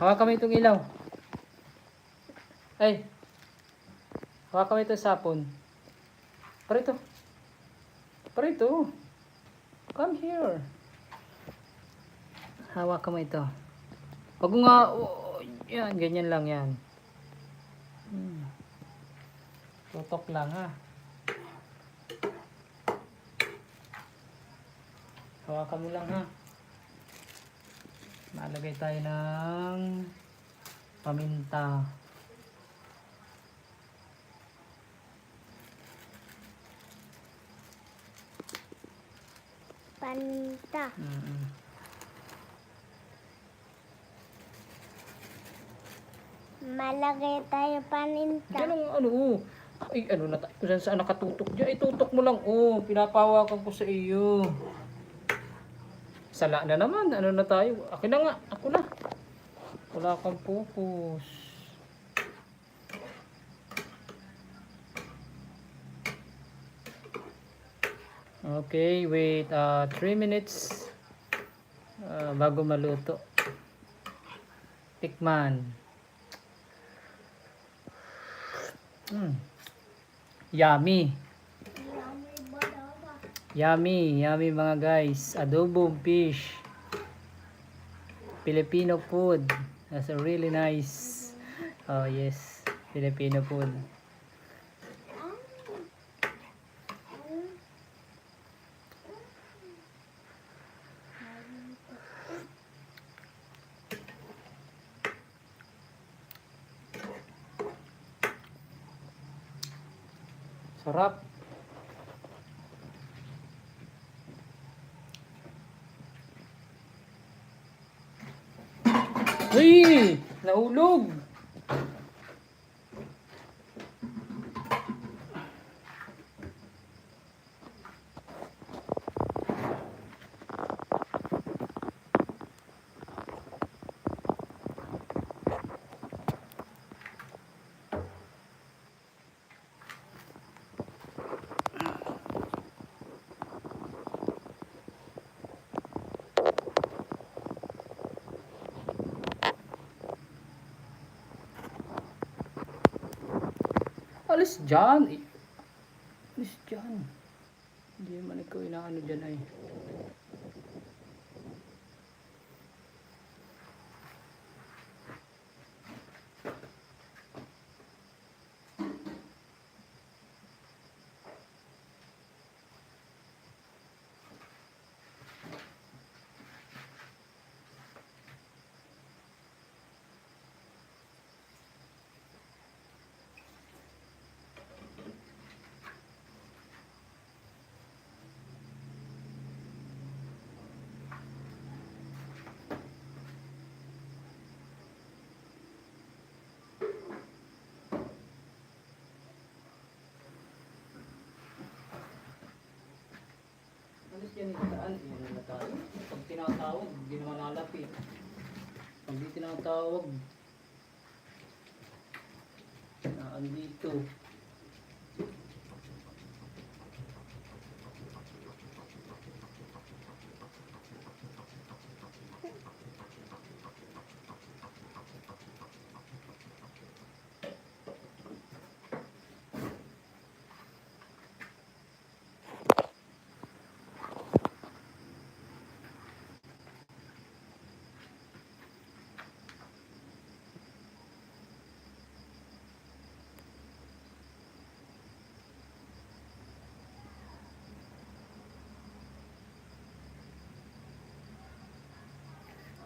Hawakan mo itong ilaw. Ay. Hawakan mo itong sapon. Parito. Parito. Come here. Hawakan mo ito. Wag mo nga. Yan, ganyan lang yan. Tutok lang ha. Hawakan mo lang ha. Nalagay tayo ng paminta. Paminta. Malagay tayo paminta. Ganun ano. Ay ano na tayo. Kung saan nakatutok dyan. Itutok mo lang. Pinapawakan ko sa iyo. Sala na naman. Ano na tayo? Akin na nga. Ako na. Wala kang focus. Okay, wait 3 minutes bago maluto. Tikman. Yummy. Yummy, yummy mga guys. Adobong fish. Filipino food. That's a really nice. Oh yes, Filipino food. Sarap. Uy! Nahulog! Alis dyan. Alis dyan. Hindi naman ikaw inaano dyan ay. Alis dyan yung daan. Yan na tayo. Pag tinatawag, hindi naman lalapit. Pag di tinatawag, andito.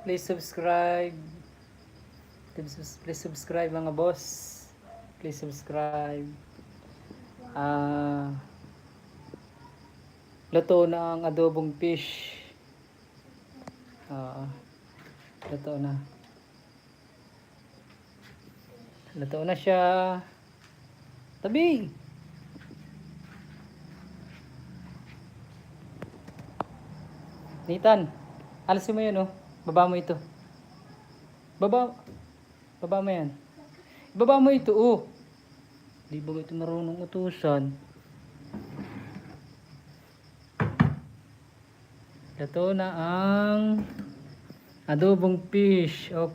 Please subscribe. Please subscribe mga boss. Please subscribe. Luto na ang adobong fish. Luto na. Luto na siya. Tabi. Nathan, alisin mo yun Baba mo ito. Baba mo yan. Baba mo ito Di ba ito marunong utusan? Ito na ang adobong fish. Okay.